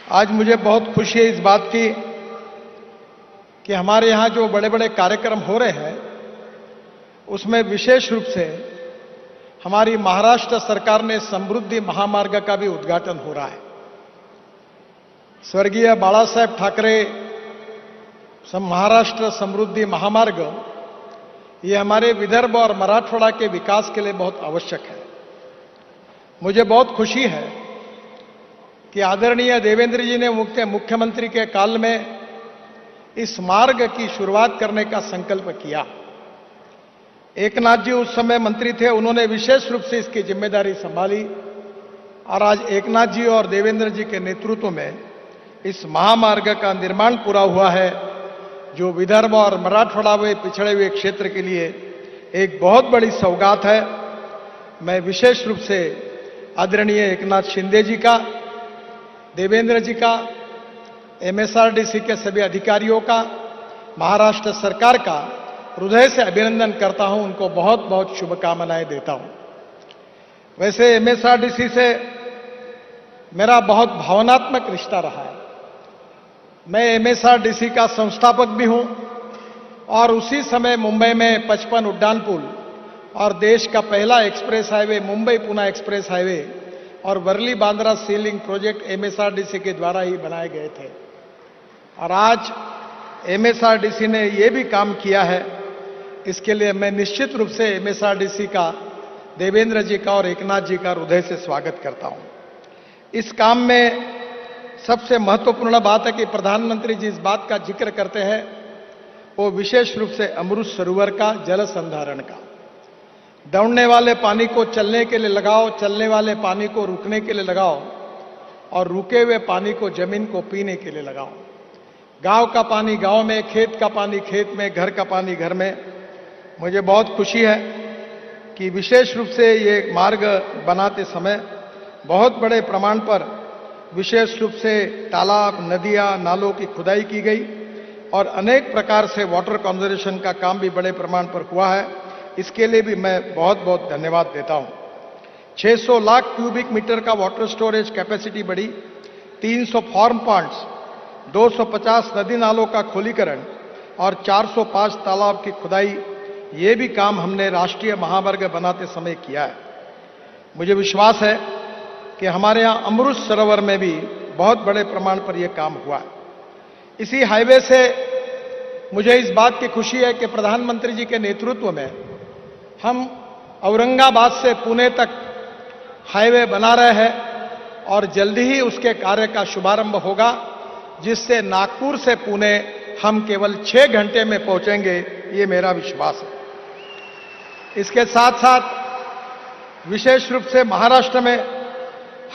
आज मुझे बहुत खुशी है इस बात की कि हमारे यहाँ जो बड़े बड़े कार्यक्रम हो रहे हैं उसमें विशेष रूप से हमारी महाराष्ट्र सरकार ने समृद्धि महामार्ग का भी उद्घाटन हो रहा है। स्वर्गीय बाला साहेब ठाकरे महाराष्ट्र समृद्धि महामार्ग ये हमारे विदर्भ और मराठवाड़ा के विकास के लिए बहुत आवश्यक है। मुझे बहुत खुशी है कि आदरणीय देवेंद्र जी ने मुख्यमंत्री के काल में इस मार्ग की शुरुआत करने का संकल्प किया। एकनाथ जी उस समय मंत्री थे, उन्होंने विशेष रूप से इसकी जिम्मेदारी संभाली और आज एकनाथ जी और देवेंद्र जी के नेतृत्व में इस महामार्ग का निर्माण पूरा हुआ है, जो विदर्भ और मराठवाड़ा में पिछड़े हुए क्षेत्र के लिए एक बहुत बड़ी सौगात है। मैं विशेष रूप से आदरणीय एकनाथ शिंदे जी का, देवेंद्र जी का, एमएसआरडीसी के सभी अधिकारियों का, महाराष्ट्र सरकार का हृदय से अभिनंदन करता हूं, उनको बहुत बहुत शुभकामनाएं देता हूं। वैसे एमएसआरडीसी से मेरा बहुत भावनात्मक रिश्ता रहा है। मैं एमएसआरडीसी का संस्थापक भी हूं और उसी समय मुंबई में 55 उड्डान पुल और देश का पहला express highway Mumbai Pune express highway और वर्ली बांद्रा सी लिंक प्रोजेक्ट एमएसआरडीसी के द्वारा ही बनाए गए थे। और आज एमएसआरडीसी ने यह भी काम किया है, इसके लिए मैं निश्चित रूप से एमएसआरडीसी का, देवेंद्र जी का और एकनाथ जी का हृदय से स्वागत करता हूं। इस काम में सबसे महत्वपूर्ण बात है कि प्रधानमंत्री जी इस बात का जिक्र करते हैं वो विशेष रूप से अमृत सरोवर का जल संधारण का। दौड़ने वाले पानी को चलने के लिए लगाओ, चलने वाले पानी को रुकने के लिए लगाओ और रुके हुए पानी को जमीन को पीने के लिए लगाओ। गांव का पानी गांव में, खेत का पानी खेत में, घर का पानी घर में। मुझे बहुत खुशी है कि विशेष रूप से ये मार्ग बनाते समय बहुत बड़े प्रमाण पर विशेष रूप से तालाब, नदियां, नालों की खुदाई की गई और अनेक प्रकार से वाटर कंजर्वेशन का काम भी बड़े प्रमाण पर हुआ है। इसके लिए भी मैं बहुत बहुत धन्यवाद देता हूं। 600 लाख क्यूबिक मीटर का वाटर स्टोरेज कैपेसिटी बढ़ी, 300 फार्म पॉन्ड्स, 250 नदी नालों का खोलीकरण और 405 तालाब की खुदाई, ये भी काम हमने राष्ट्रीय महामार्ग बनाते समय किया है। मुझे विश्वास है कि हमारे यहाँ अमृत सरोवर में भी बहुत बड़े प्रमाण पर यह काम हुआ है। इसी हाईवे से मुझे इस बात की खुशी है कि प्रधानमंत्री जी के नेतृत्व में हम औरंगाबाद से पुणे तक हाईवे बना रहे हैं और जल्दी ही उसके कार्य का शुभारंभ होगा, जिससे नागपुर से पुणे हम केवल 6 घंटे में पहुंचेंगे, ये मेरा विश्वास है। इसके साथ साथ विशेष रूप से महाराष्ट्र में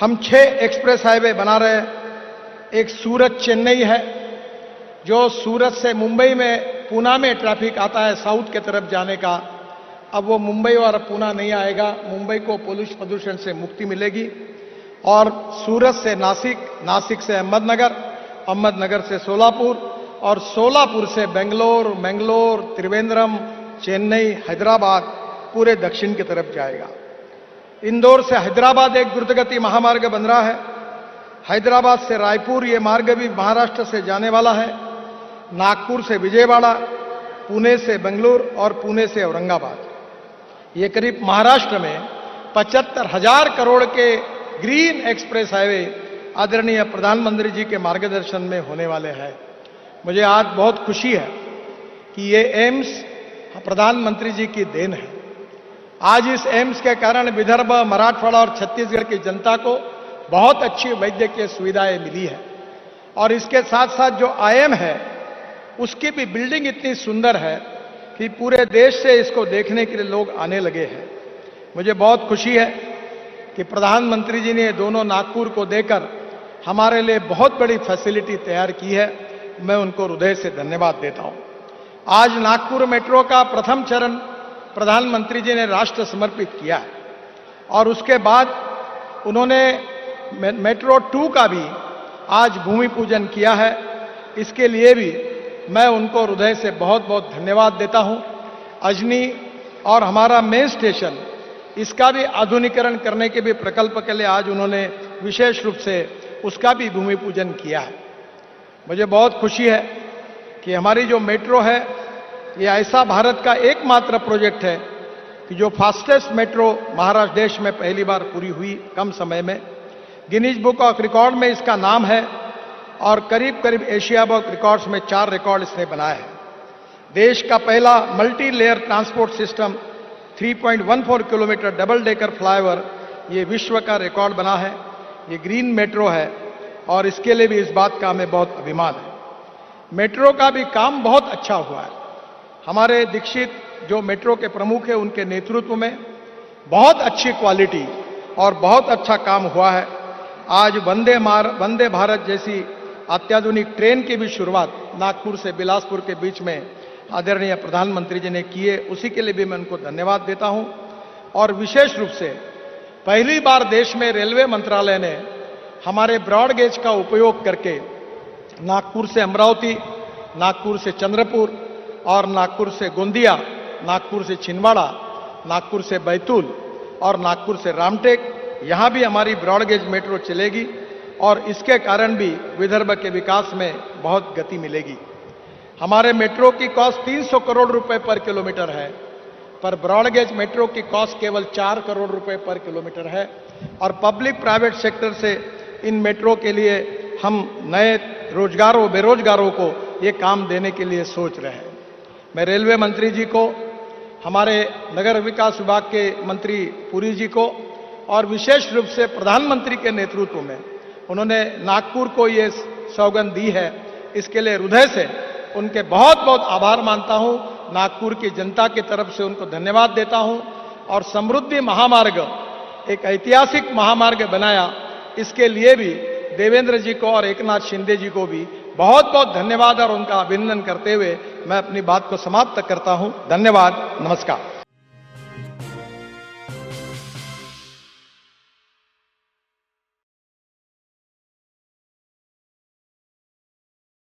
हम 6 एक्सप्रेस हाईवे बना रहे हैं। एक सूरत चेन्नई है, जो सूरत से मुंबई में, पूना में ट्रैफिक आता है साउथ के तरफ जाने का, अब वो मुंबई और पूना नहीं आएगा। मुंबई को पोल्यूशन प्रदूषण से मुक्ति मिलेगी। और सूरत से नासिक, नासिक से अहमदनगर, अहमदनगर से सोलापुर और सोलापुर से बेंगलोर, मैंगलोर, त्रिवेंद्रम, चेन्नई, हैदराबाद, पूरे दक्षिण की तरफ जाएगा। इंदौर से हैदराबाद एक द्रुतगति महामार्ग बन रहा है। हैदराबाद से रायपुर ये मार्ग भी महाराष्ट्र से जाने वाला है। नागपुर से विजयवाड़ा, पुणे से बेंगलुरु और पुणे से औरंगाबाद। ये करीब महाराष्ट्र में 75,000 करोड़ के ग्रीन एक्सप्रेस हाईवे आदरणीय प्रधानमंत्री जी के मार्गदर्शन में होने वाले हैं। मुझे आज बहुत खुशी है कि ये एम्स प्रधानमंत्री जी की देन है। आज इस एम्स के कारण विदर्भ, मराठवाड़ा और छत्तीसगढ़ की जनता को बहुत अच्छी वैद्यकीय सुविधाएं मिली है। और इसके साथ साथ जो आईएम है उसकी भी बिल्डिंग इतनी सुंदर है कि पूरे देश से इसको देखने के लिए लोग आने लगे हैं। मुझे बहुत खुशी है कि प्रधानमंत्री जी ने दोनों नागपुर को देकर हमारे लिए बहुत बड़ी फैसिलिटी तैयार की है। मैं उनको हृदय से धन्यवाद देता हूं। आज नागपुर मेट्रो का प्रथम चरण प्रधानमंत्री जी ने राष्ट्र समर्पित किया है और उसके बाद उन्होंने मेट्रो 2 का भी आज भूमि पूजन किया है। इसके लिए भी मैं उनको हृदय से बहुत बहुत धन्यवाद देता हूं। अजनी और हमारा मेन स्टेशन, इसका भी आधुनिकीकरण करने के भी प्रकल्प के लिए आज उन्होंने विशेष रूप से उसका भी भूमि पूजन किया है। मुझे बहुत खुशी है कि हमारी जो मेट्रो है ये ऐसा भारत का एकमात्र प्रोजेक्ट है कि जो फास्टेस्ट मेट्रो महाराष्ट्र देश में पहली बार पूरी हुई कम समय में। गिनीज बुक ऑफ रिकॉर्ड में इसका नाम है और करीब करीब एशिया बुक रिकॉर्ड्स में 4 रिकॉर्ड इसने बनाए हैं। देश का पहला multi layer transport system 3.14 kilometre double decker flyover ये विश्व का रिकॉर्ड बना है। ये ग्रीन मेट्रो है और इसके लिए भी इस बात का हमें बहुत अभिमान है। मेट्रो का भी काम बहुत अच्छा हुआ है। हमारे दीक्षित जो मेट्रो के प्रमुख हैं उनके नेतृत्व में बहुत अच्छी क्वालिटी और बहुत अच्छा काम हुआ है। आज वंदे भारत जैसी अत्याधुनिक ट्रेन की भी शुरुआत नागपुर से बिलासपुर के बीच में आदरणीय प्रधानमंत्री जी ने की है, उसी के लिए भी मैं उनको धन्यवाद देता हूं। और विशेष रूप से पहली बार देश में रेलवे मंत्रालय ने हमारे ब्रॉड गेज का उपयोग करके नागपुर से अमरावती, नागपुर से चंद्रपुर और नागपुर से गोंदिया, नागपुर से छिंदवाड़ा, नागपुर से बैतूल और नागपुर से रामटेक, यहां भी हमारी ब्रॉड गेज मेट्रो चलेगी और इसके कारण भी विदर्भ के विकास में बहुत गति मिलेगी। हमारे मेट्रो की कॉस्ट 300 करोड़ रुपए पर किलोमीटर है, पर ब्रॉड गेज मेट्रो की कॉस्ट केवल 4 करोड़ रुपए पर किलोमीटर है। और पब्लिक प्राइवेट सेक्टर से इन मेट्रो के लिए हम नए रोजगारों बेरोजगारों को ये काम देने के लिए सोच रहे हैं। मैं रेलवे मंत्री जी को, हमारे नगर विकास विभाग के मंत्री पुरी जी को और विशेष रूप से प्रधानमंत्री के नेतृत्व में उन्होंने नागपुर को ये सौगंध दी है, इसके लिए हृदय से उनके बहुत बहुत आभार मानता हूं। नागपुर की जनता की तरफ से उनको धन्यवाद देता हूं। और समृद्धि महामार्ग एक ऐतिहासिक महामार्ग बनाया, इसके लिए भी देवेंद्र जी को और एकनाथ शिंदे जी को भी बहुत बहुत धन्यवाद और उनका अभिनंदन करते हुए मैं अपनी बात को समाप्त करता हूं। धन्यवाद, नमस्कार।